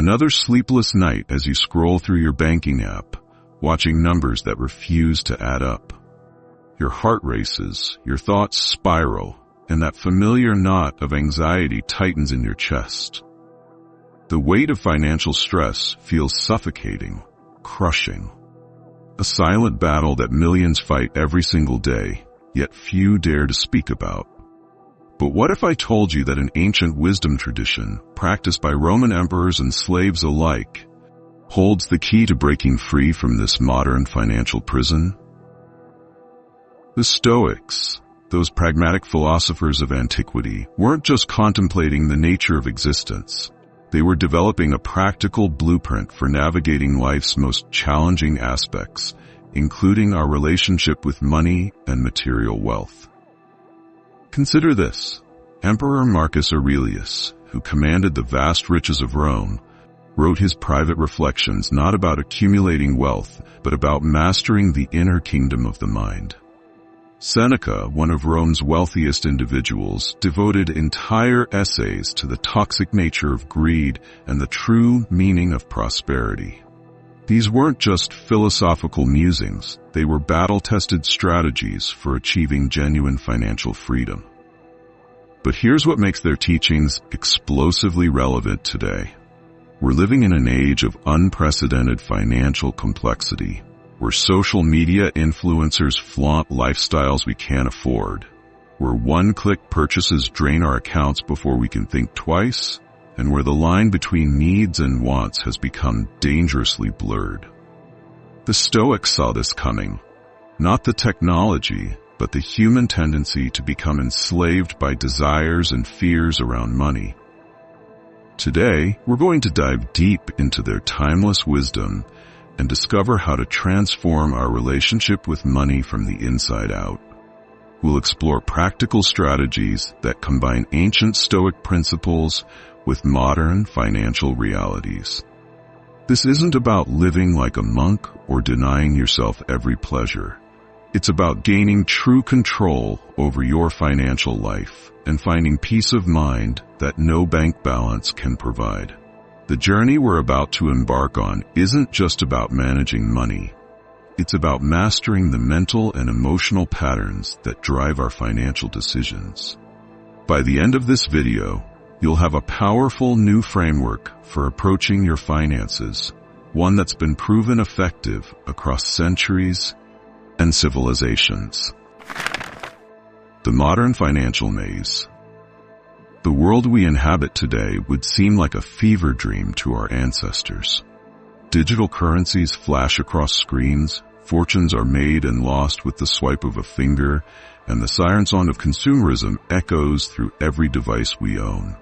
Another sleepless night as you scroll through your banking app, watching numbers that refuse to add up. Your heart races, your thoughts spiral, and that familiar knot of anxiety tightens in your chest. The weight of financial stress feels suffocating, crushing. A silent battle that millions fight every single day, yet few dare to speak about. But what if I told you that an ancient wisdom tradition, practiced by Roman emperors and slaves alike, holds the key to breaking free from this modern financial prison? The Stoics, those pragmatic philosophers of antiquity, weren't just contemplating the nature of existence. They were developing a practical blueprint for navigating life's most challenging aspects, including our relationship with money and material wealth. Consider this. Emperor Marcus Aurelius, who commanded the vast riches of Rome, wrote his private reflections not about accumulating wealth, but about mastering the inner kingdom of the mind. Seneca, one of Rome's wealthiest individuals, devoted entire essays to the toxic nature of greed and the true meaning of prosperity. These weren't just philosophical musings, they were battle-tested strategies for achieving genuine financial freedom. But here's what makes their teachings explosively relevant today. We're living in an age of unprecedented financial complexity, where social media influencers flaunt lifestyles we can't afford, where one-click purchases drain our accounts before we can think twice, and where the line between needs and wants has become dangerously blurred. The Stoics saw this coming. Not the technology, but the human tendency to become enslaved by desires and fears around money. Today, we're going to dive deep into their timeless wisdom and discover how to transform our relationship with money from the inside out. We'll explore practical strategies that combine ancient Stoic principles with modern financial realities. This isn't about living like a monk or denying yourself every pleasure. It's about gaining true control over your financial life and finding peace of mind that no bank balance can provide. The journey we're about to embark on isn't just about managing money. It's about mastering the mental and emotional patterns that drive our financial decisions. By the end of this video, you'll have a powerful new framework for approaching your finances, one that's been proven effective across centuries and civilizations. The modern financial maze. The world we inhabit today would seem like a fever dream to our ancestors. Digital currencies flash across screens, fortunes are made and lost with the swipe of a finger, and the siren song of consumerism echoes through every device we own.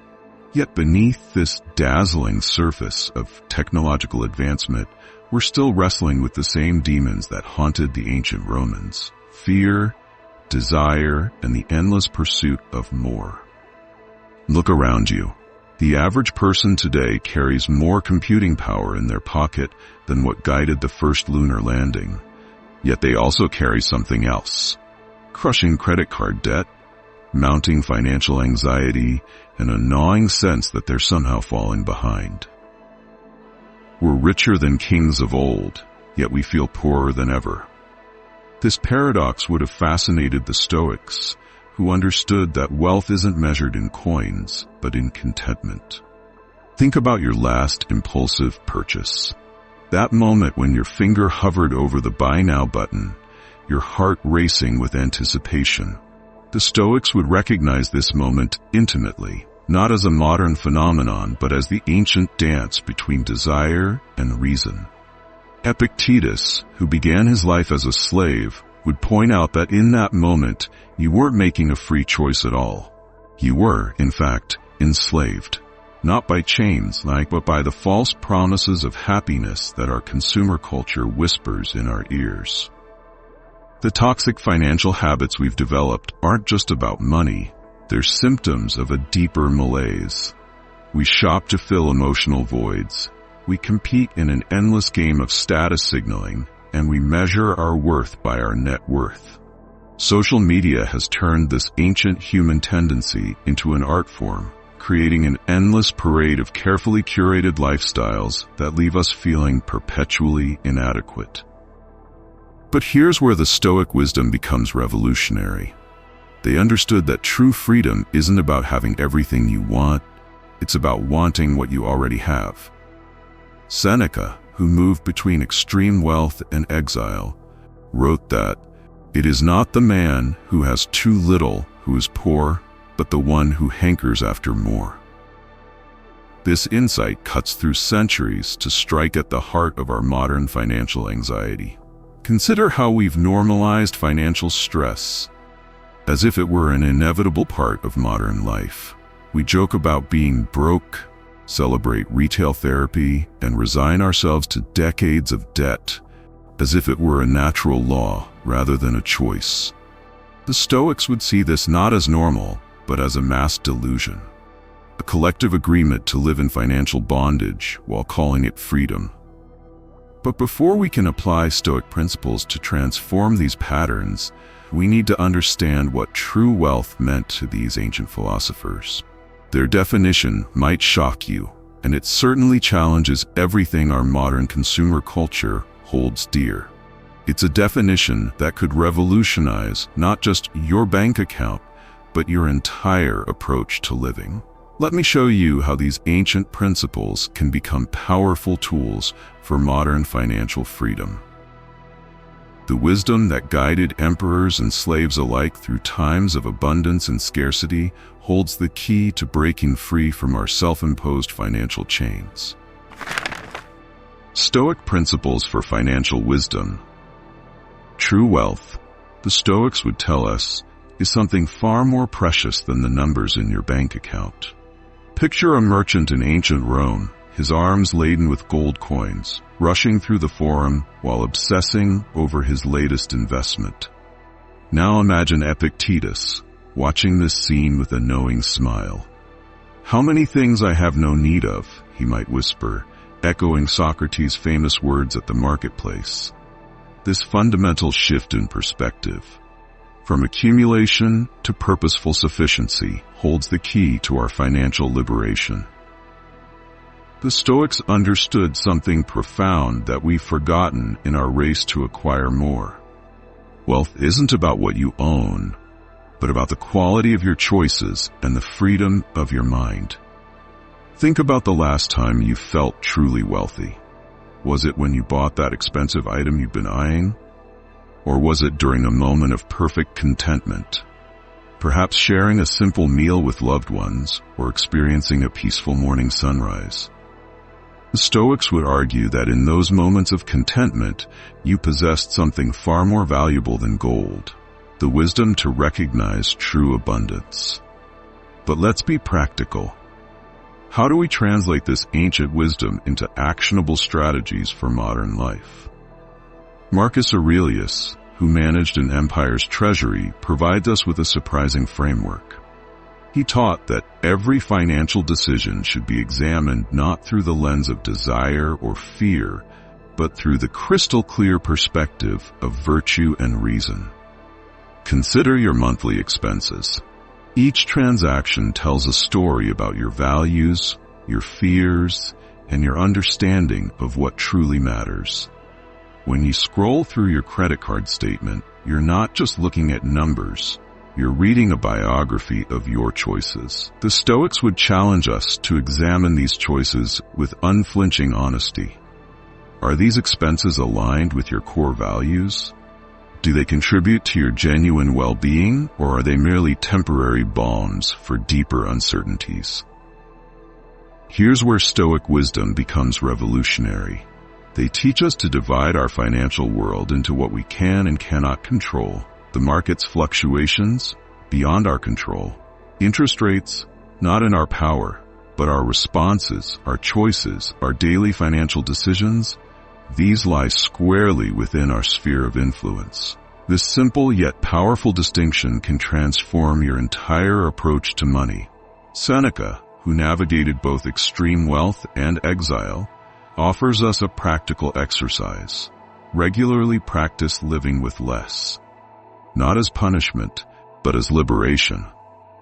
Yet beneath this dazzling surface of technological advancement, we're still wrestling with the same demons that haunted the ancient Romans: fear, desire, and the endless pursuit of more. Look around you. The average person today carries more computing power in their pocket than what guided the first lunar landing. Yet they also carry something else: crushing credit card debt, mounting financial anxiety, and a gnawing sense that they're somehow falling behind. We're richer than kings of old, yet we feel poorer than ever. This paradox would have fascinated the Stoics, who understood that wealth isn't measured in coins, but in contentment. Think about your last impulsive purchase. That moment when your finger hovered over the buy now button, your heart racing with anticipation. The Stoics would recognize this moment intimately, not as a modern phenomenon, but as the ancient dance between desire and reason. Epictetus, who began his life as a slave, would point out that in that moment, you weren't making a free choice at all. You were, in fact, enslaved. Not by chains, but by the false promises of happiness that our consumer culture whispers in our ears. The toxic financial habits we've developed aren't just about money. They're symptoms of a deeper malaise. We shop to fill emotional voids. We compete in an endless game of status signaling, and we measure our worth by our net worth. Social media has turned this ancient human tendency into an art form, creating an endless parade of carefully curated lifestyles that leave us feeling perpetually inadequate. But here's where the Stoic wisdom becomes revolutionary. They understood that true freedom isn't about having everything you want, it's about wanting what you already have. Seneca, who moved between extreme wealth and exile, wrote that, "It is not the man who has too little who is poor, but the one who hankers after more." This insight cuts through centuries to strike at the heart of our modern financial anxiety. Consider how we've normalized financial stress, as if it were an inevitable part of modern life. We joke about being broke, celebrate retail therapy, and resign ourselves to decades of debt, as if it were a natural law rather than a choice. The Stoics would see this not as normal, but as a mass delusion, a collective agreement to live in financial bondage while calling it freedom. But before we can apply Stoic principles to transform these patterns, we need to understand what true wealth meant to these ancient philosophers. Their definition might shock you, and it certainly challenges everything our modern consumer culture holds dear. It's a definition that could revolutionize not just your bank account, but your entire approach to living. Let me show you how these ancient principles can become powerful tools for modern financial freedom. The wisdom that guided emperors and slaves alike through times of abundance and scarcity holds the key to breaking free from our self-imposed financial chains. Stoic principles for financial wisdom. True wealth, the Stoics would tell us, is something far more precious than the numbers in your bank account. Picture a merchant in ancient Rome, his arms laden with gold coins, rushing through the forum while obsessing over his latest investment. Now imagine Epictetus, watching this scene with a knowing smile. "How many things I have no need of," he might whisper, echoing Socrates' famous words at the marketplace. This fundamental shift in perspective, from accumulation to purposeful sufficiency, holds the key to our financial liberation. The Stoics understood something profound that we've forgotten in our race to acquire more. Wealth isn't about what you own, but about the quality of your choices and the freedom of your mind. Think about the last time you felt truly wealthy. Was it when you bought that expensive item you've been eyeing? Or was it during a moment of perfect contentment? Perhaps sharing a simple meal with loved ones or experiencing a peaceful morning sunrise. The Stoics would argue that in those moments of contentment, you possessed something far more valuable than gold, the wisdom to recognize true abundance. But let's be practical. How do we translate this ancient wisdom into actionable strategies for modern life? Marcus Aurelius, who managed an empire's treasury, provides us with a surprising framework. He taught that every financial decision should be examined not through the lens of desire or fear, but through the crystal-clear perspective of virtue and reason. Consider your monthly expenses. Each transaction tells a story about your values, your fears, and your understanding of what truly matters. When you scroll through your credit card statement, you're not just looking at numbers. You're reading a biography of your choices. The Stoics would challenge us to examine these choices with unflinching honesty. Are these expenses aligned with your core values? Do they contribute to your genuine well-being, or are they merely temporary balms for deeper uncertainties? Here's where Stoic wisdom becomes revolutionary. They teach us to divide our financial world into what we can and cannot control, the market's fluctuations, beyond our control, interest rates, not in our power, but our responses, our choices, our daily financial decisions, these lie squarely within our sphere of influence. This simple yet powerful distinction can transform your entire approach to money. Seneca, who navigated both extreme wealth and exile, offers us a practical exercise. Regularly practice living with less. Not as punishment, but as liberation.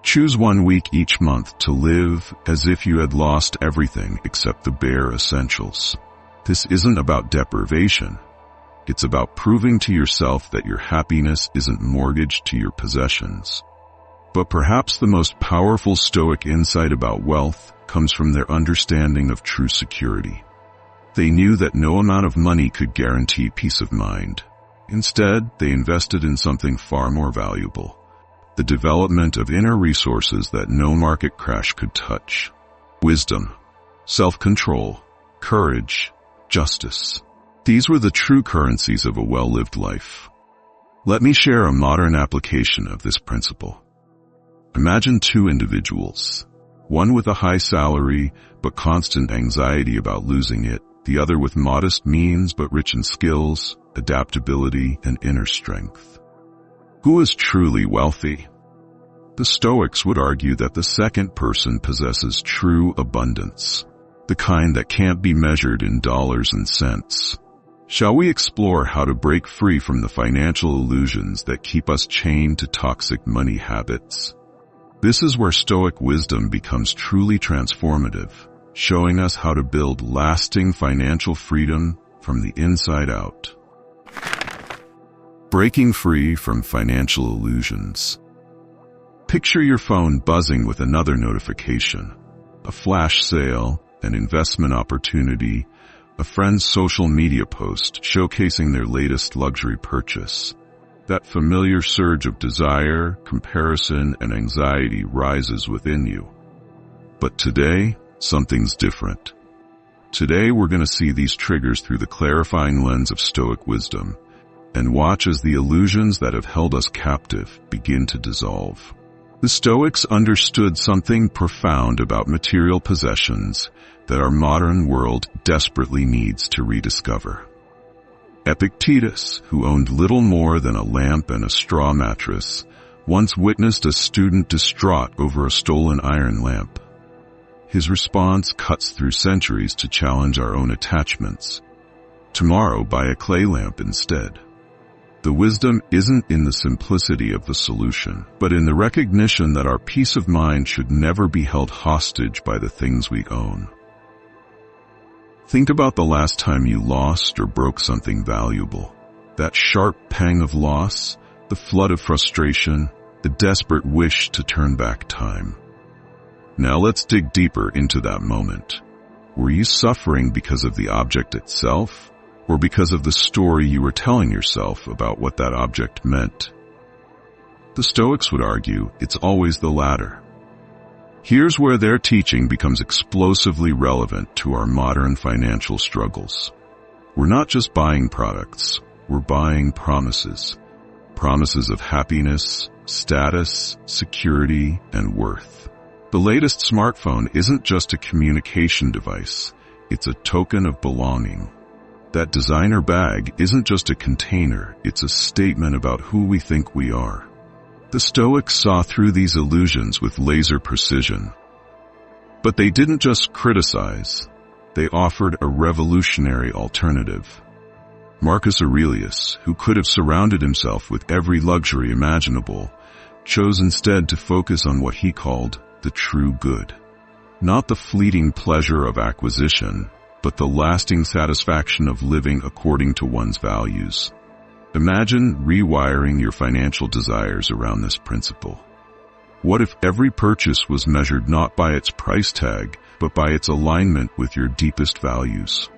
Choose 1 week each month to live as if you had lost everything except the bare essentials. This isn't about deprivation. It's about proving to yourself that your happiness isn't mortgaged to your possessions. But perhaps the most powerful Stoic insight about wealth comes from their understanding of true security. They knew that no amount of money could guarantee peace of mind. Instead, they invested in something far more valuable: the development of inner resources that no market crash could touch. Wisdom, self-control, courage, justice. These were the true currencies of a well-lived life. Let me share a modern application of this principle. Imagine 2 individuals, one with a high salary but constant anxiety about losing it, the other with modest means but rich in skills, adaptability, and inner strength. Who is truly wealthy? The Stoics would argue that the second person possesses true abundance, the kind that can't be measured in dollars and cents. Shall we explore how to break free from the financial illusions that keep us chained to toxic money habits? This is where Stoic wisdom becomes truly transformative, showing us how to build lasting financial freedom from the inside out. Breaking free from financial illusions. Picture your phone buzzing with another notification, a flash sale, an investment opportunity, a friend's social media post showcasing their latest luxury purchase. That familiar surge of desire, comparison, and anxiety rises within you. But today, something's different. Today, we're going to see these triggers through the clarifying lens of Stoic wisdom, and watch as the illusions that have held us captive begin to dissolve. The Stoics understood something profound about material possessions that our modern world desperately needs to rediscover. Epictetus, who owned little more than a lamp and a straw mattress, once witnessed a student distraught over a stolen iron lamp. His response cuts through centuries to challenge our own attachments. Tomorrow, buy a clay lamp instead. The wisdom isn't in the simplicity of the solution, but in the recognition that our peace of mind should never be held hostage by the things we own. Think about the last time you lost or broke something valuable. That sharp pang of loss, the flood of frustration, the desperate wish to turn back time. Now let's dig deeper into that moment. Were you suffering because of the object itself, or because of the story you were telling yourself about what that object meant? The Stoics would argue it's always the latter. Here's where their teaching becomes explosively relevant to our modern financial struggles. We're not just buying products, we're buying promises. Promises of happiness, status, security, and worth. The latest smartphone isn't just a communication device, it's a token of belonging. That designer bag isn't just a container, it's a statement about who we think we are. The Stoics saw through these illusions with laser precision. But they didn't just criticize, they offered a revolutionary alternative. Marcus Aurelius, who could have surrounded himself with every luxury imaginable, chose instead to focus on what he called the true good. Not the fleeting pleasure of acquisition, but the lasting satisfaction of living according to one's values. Imagine rewiring your financial desires around this principle. What if every purchase was measured not by its price tag, but by its alignment with your deepest values?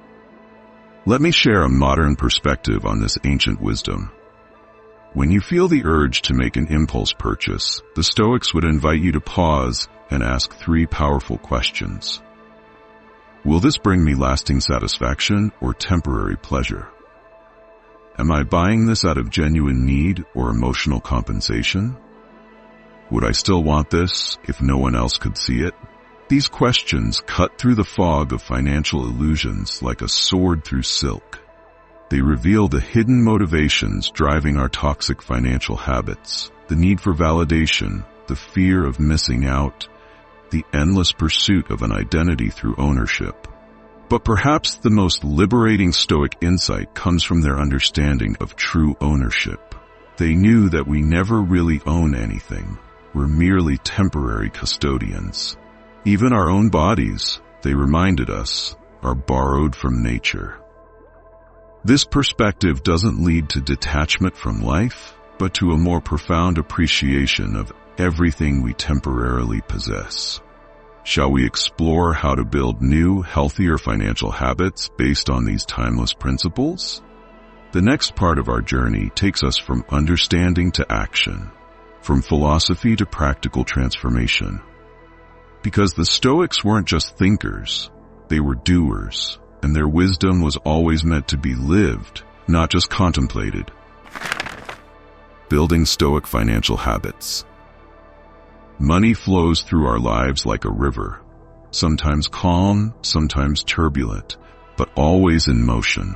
Let me share a modern perspective on this ancient wisdom. When you feel the urge to make an impulse purchase, the Stoics would invite you to pause and ask 3 powerful questions. Will this bring me lasting satisfaction or temporary pleasure? Am I buying this out of genuine need or emotional compensation? Would I still want this if no one else could see it? These questions cut through the fog of financial illusions like a sword through silk. They reveal the hidden motivations driving our toxic financial habits, the need for validation, the fear of missing out, the endless pursuit of an identity through ownership. But perhaps the most liberating Stoic insight comes from their understanding of true ownership. They knew that we never really own anything. we're merely temporary custodians. Even our own bodies, they reminded us, are borrowed from nature. This perspective doesn't lead to detachment from life, but to a more profound appreciation of everything we temporarily possess. Shall we explore how to build new, healthier financial habits based on these timeless principles? The next part of our journey takes us from understanding to action, from philosophy to practical transformation. Because the Stoics weren't just thinkers, they were doers, and their wisdom was always meant to be lived, not just contemplated. Building Stoic financial habits. Money flows through our lives like a river, sometimes calm, sometimes turbulent, but always in motion.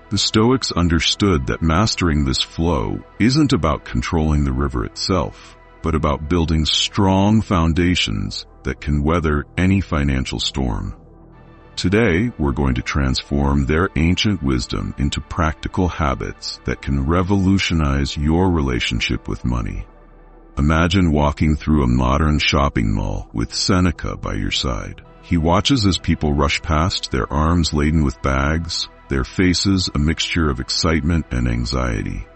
The Stoics understood that mastering this flow isn't about controlling the river itself, but about building strong foundations that can weather any financial storm. Today, we're going to transform their ancient wisdom into practical habits that can revolutionize your relationship with money. Imagine walking through a modern shopping mall with Seneca by your side. He watches as people rush past, their arms laden with bags, their faces a mixture of excitement and anxiety.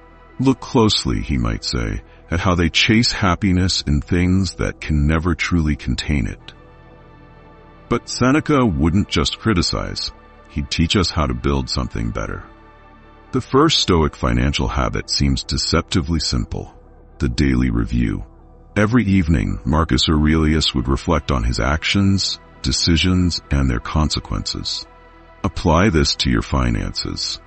Look closely, he might say, at how they chase happiness in things that can never truly contain it. But Seneca wouldn't just criticize. He'd teach us how to build something better. The first Stoic financial habit seems deceptively simple: the daily review. Every evening, Marcus Aurelius would reflect on his actions, decisions, and their consequences. Apply this to your finances.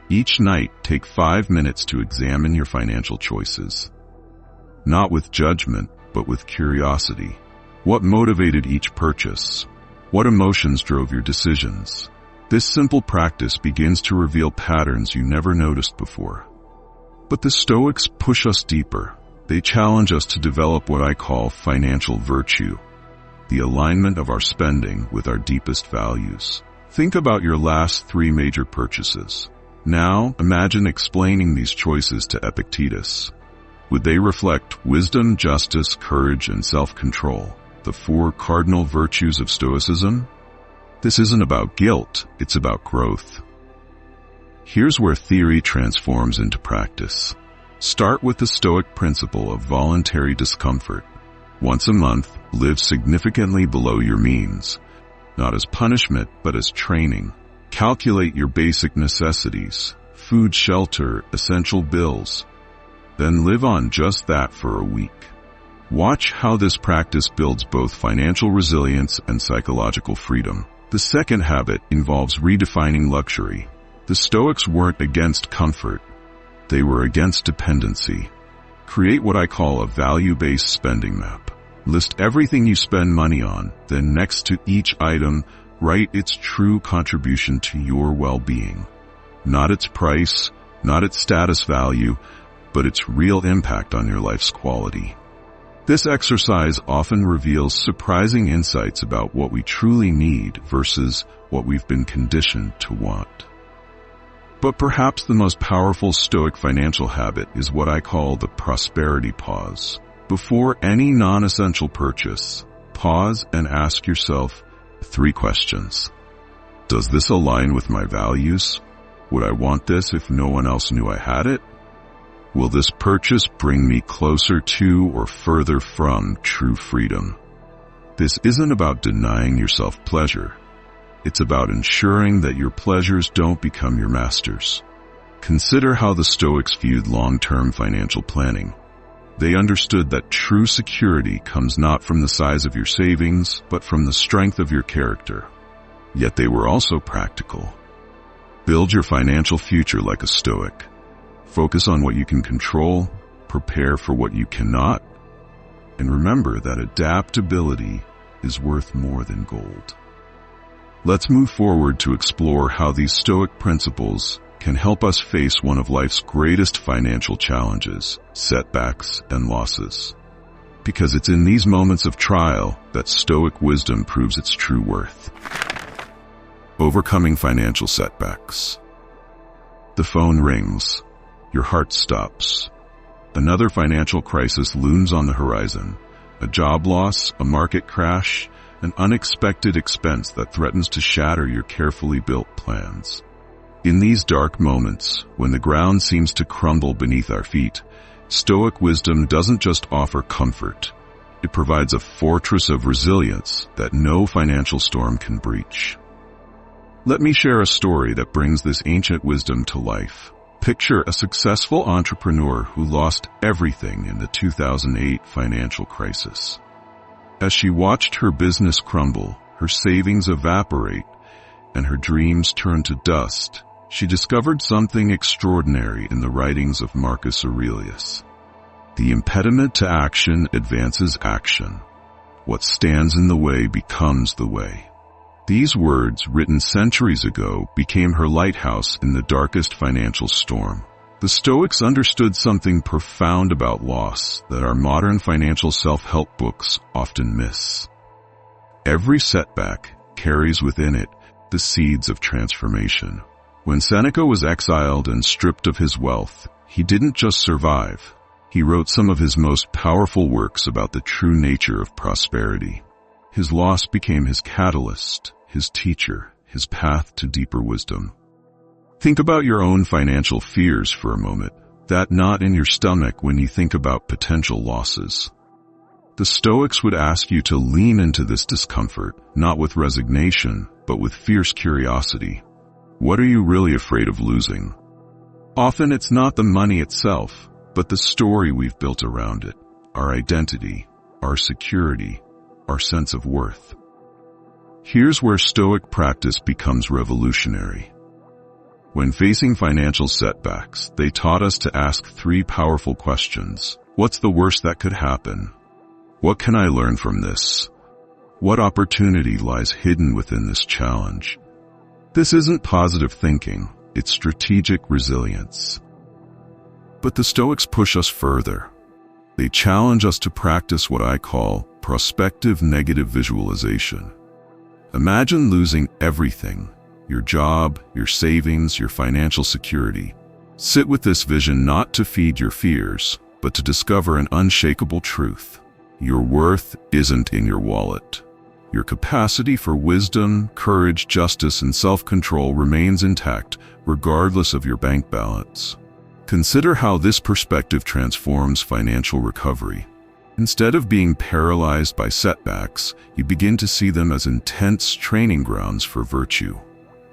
Each night, take 5 minutes to examine your financial choices. Not with judgment, but with curiosity. What motivated each purchase? What emotions drove your decisions? This simple practice begins to reveal patterns you never noticed before. But the Stoics push us deeper. They challenge us to develop what I call financial virtue, the alignment of our spending with our deepest values. Think about your last 3 major purchases. Now, imagine explaining these choices to Epictetus. Would they reflect wisdom, justice, courage, and self-control, the 4 cardinal virtues of Stoicism? This isn't about guilt, it's about growth. Here's where theory transforms into practice. Start with the Stoic principle of voluntary discomfort. Once a month, live significantly below your means, not as punishment, but as training. Calculate your basic necessities, food, shelter, essential bills. Then live on just that for a week. Watch how this practice builds both financial resilience and psychological freedom. The second habit involves redefining luxury. The Stoics weren't against comfort. They were against dependency. Create what I call a value-based spending map. List everything you spend money on, then next to each item, write its true contribution to your well-being. Not its price, not its status value, but its real impact on your life's quality. This exercise often reveals surprising insights about what we truly need versus what we've been conditioned to want. But perhaps the most powerful Stoic financial habit is what I call the prosperity pause. Before any non-essential purchase, pause and ask yourself 3 questions. Does this align with my values? Would I want this if no one else knew I had it? Will this purchase bring me closer to or further from true freedom? This isn't about denying yourself pleasure. It's about ensuring that your pleasures don't become your masters. Consider how the Stoics viewed long-term financial planning. They understood that true security comes not from the size of your savings, but from the strength of your character. Yet they were also practical. Build your financial future like a Stoic. Focus on what you can control, prepare for what you cannot, and remember that adaptability is worth more than gold. Let's move forward to explore how these Stoic principles can help us face one of life's greatest financial challenges, setbacks and losses. Because it's in these moments of trial that Stoic wisdom proves its true worth. Overcoming financial setbacks. The phone rings. Your heart stops. Another financial crisis looms on the horizon. A job loss, a market crash, an unexpected expense that threatens to shatter your carefully built plans. In these dark moments, when the ground seems to crumble beneath our feet, Stoic wisdom doesn't just offer comfort. It provides a fortress of resilience that no financial storm can breach. Let me share a story that brings this ancient wisdom to life. Picture a successful entrepreneur who lost everything in the 2008 financial crisis. As she watched her business crumble, her savings evaporate, and her dreams turn to dust, she discovered something extraordinary in the writings of Marcus Aurelius. The impediment to action advances action. What stands in the way becomes the way. These words, written centuries ago, became her lighthouse in the darkest financial storm. The Stoics understood something profound about loss that our modern financial self-help books often miss. Every setback carries within it the seeds of transformation. When Seneca was exiled and stripped of his wealth, he didn't just survive. He wrote some of his most powerful works about the true nature of prosperity. His loss became his catalyst, his teacher, his path to deeper wisdom. Think about your own financial fears for a moment, that knot in your stomach when you think about potential losses. The Stoics would ask you to lean into this discomfort, not with resignation, but with fierce curiosity. What are you really afraid of losing? Often it's not the money itself, but the story we've built around it, our identity, our security, our sense of worth. Here's where Stoic practice becomes revolutionary. When facing financial setbacks, they taught us to ask three powerful questions. What's the worst that could happen? What can I learn from this? What opportunity lies hidden within this challenge? This isn't positive thinking, it's strategic resilience. But the Stoics push us further. They challenge us to practice what I call prospective negative visualization. Imagine losing everything, your job, your savings, your financial security. Sit with this vision not to feed your fears, but to discover an unshakable truth. Your worth isn't in your wallet. Your capacity for wisdom, courage, justice, and self-control remains intact, regardless of your bank balance. Consider how this perspective transforms financial recovery. Instead of being paralyzed by setbacks, you begin to see them as intense training grounds for virtue.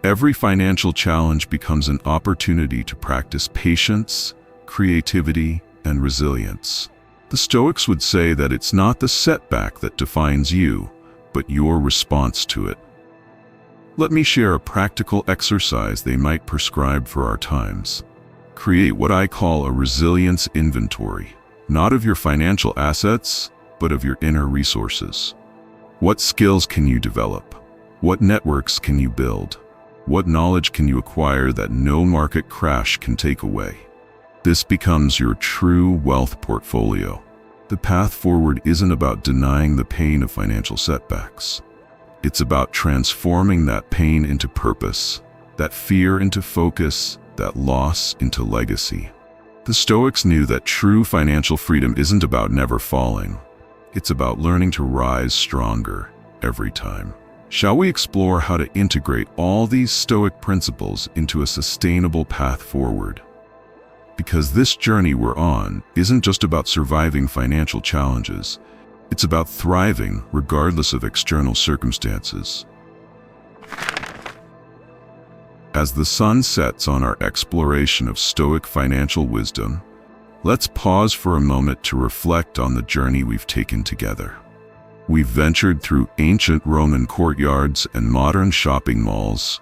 Every financial challenge becomes an opportunity to practice patience, creativity, and resilience. The Stoics would say that it's not the setback that defines you, but your response to it. Let me share a practical exercise they might prescribe for our times. Create what I call a resilience inventory. Not of your financial assets, but of your inner resources. What skills can you develop? What networks can you build? What knowledge can you acquire that no market crash can take away? This becomes your true wealth portfolio. The path forward isn't about denying the pain of financial setbacks. It's about transforming that pain into purpose, that fear into focus, that loss into legacy. The Stoics knew that true financial freedom isn't about never falling. It's about learning to rise stronger every time. Shall we explore how to integrate all these Stoic principles into a sustainable path forward? Because this journey we're on isn't just about surviving financial challenges. It's about thriving regardless of external circumstances. As the sun sets on our exploration of Stoic financial wisdom, let's pause for a moment to reflect on the journey we've taken together. We've ventured through ancient Roman courtyards and modern shopping malls,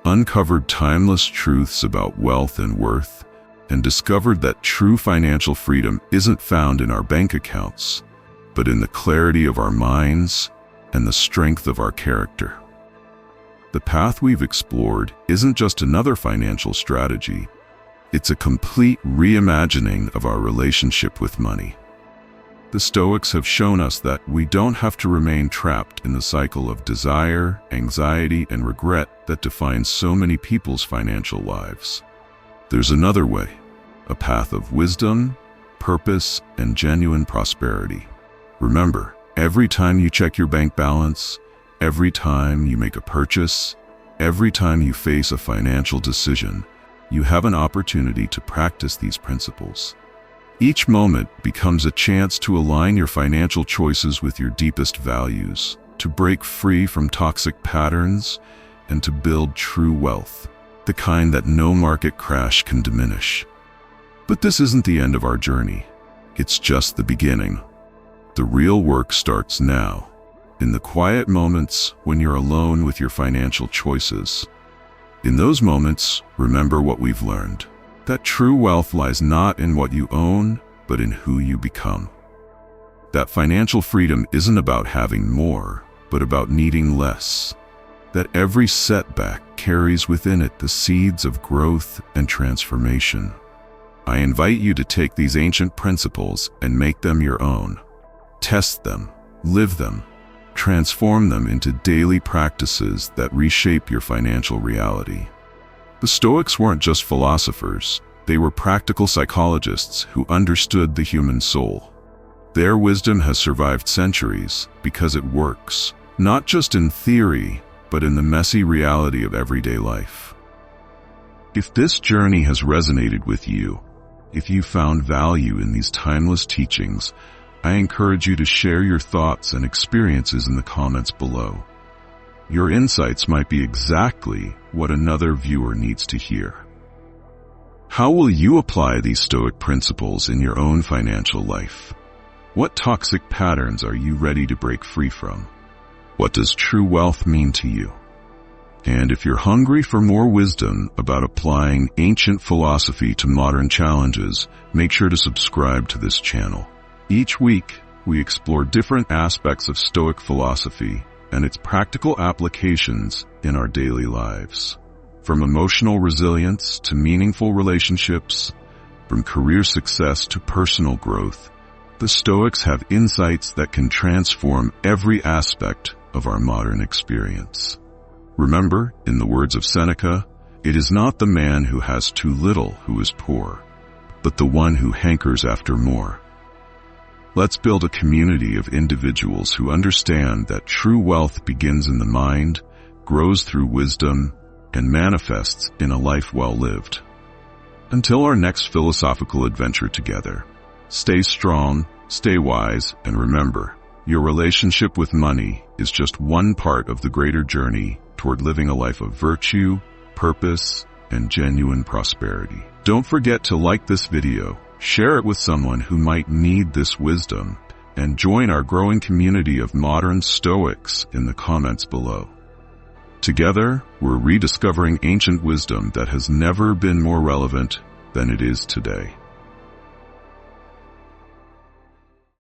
uncovered timeless truths about wealth and worth, and discovered that true financial freedom isn't found in our bank accounts, but in the clarity of our minds and the strength of our character. The path we've explored isn't just another financial strategy. It's a complete reimagining of our relationship with money. The Stoics have shown us that we don't have to remain trapped in the cycle of desire, anxiety, and regret that defines so many people's financial lives. There's another way, a path of wisdom, purpose, and genuine prosperity. Remember, every time you check your bank balance, every time you make a purchase, every time you face a financial decision, you have an opportunity to practice these principles. Each moment becomes a chance to align your financial choices with your deepest values, to break free from toxic patterns, and to build true wealth, the kind that no market crash can diminish. But this isn't the end of our journey. It's just the beginning. The real work starts now, in the quiet moments when you're alone with your financial choices. In those moments, remember what we've learned, that true wealth lies not in what you own, but in who you become. That financial freedom isn't about having more, but about needing less. That every setback carries within it the seeds of growth and transformation. I invite you to take these ancient principles and make them your own. Test them, live them, transform them into daily practices that reshape your financial reality. The Stoics weren't just philosophers, they were practical psychologists who understood the human soul. Their wisdom has survived centuries because it works, not just in theory, but in the messy reality of everyday life. If this journey has resonated with you, if you found value in these timeless teachings, I encourage you to share your thoughts and experiences in the comments below. Your insights might be exactly what another viewer needs to hear. How will you apply these Stoic principles in your own financial life? What toxic patterns are you ready to break free from? What does true wealth mean to you? And if you're hungry for more wisdom about applying ancient philosophy to modern challenges, make sure to subscribe to this channel. Each week, we explore different aspects of Stoic philosophy and its practical applications in our daily lives. From emotional resilience to meaningful relationships, from career success to personal growth, the Stoics have insights that can transform every aspect of our modern experience. Remember, in the words of Seneca, it is not the man who has too little who is poor, but the one who hankers after more. Let's build a community of individuals who understand that true wealth begins in the mind, grows through wisdom, and manifests in a life well lived. Until our next philosophical adventure together, stay strong, stay wise, and remember, your relationship with money is just one part of the greater journey toward living a life of virtue, purpose, and genuine prosperity. Don't forget to like this video, share it with someone who might need this wisdom, and join our growing community of modern Stoics in the comments below. Together, we're rediscovering ancient wisdom that has never been more relevant than it is today.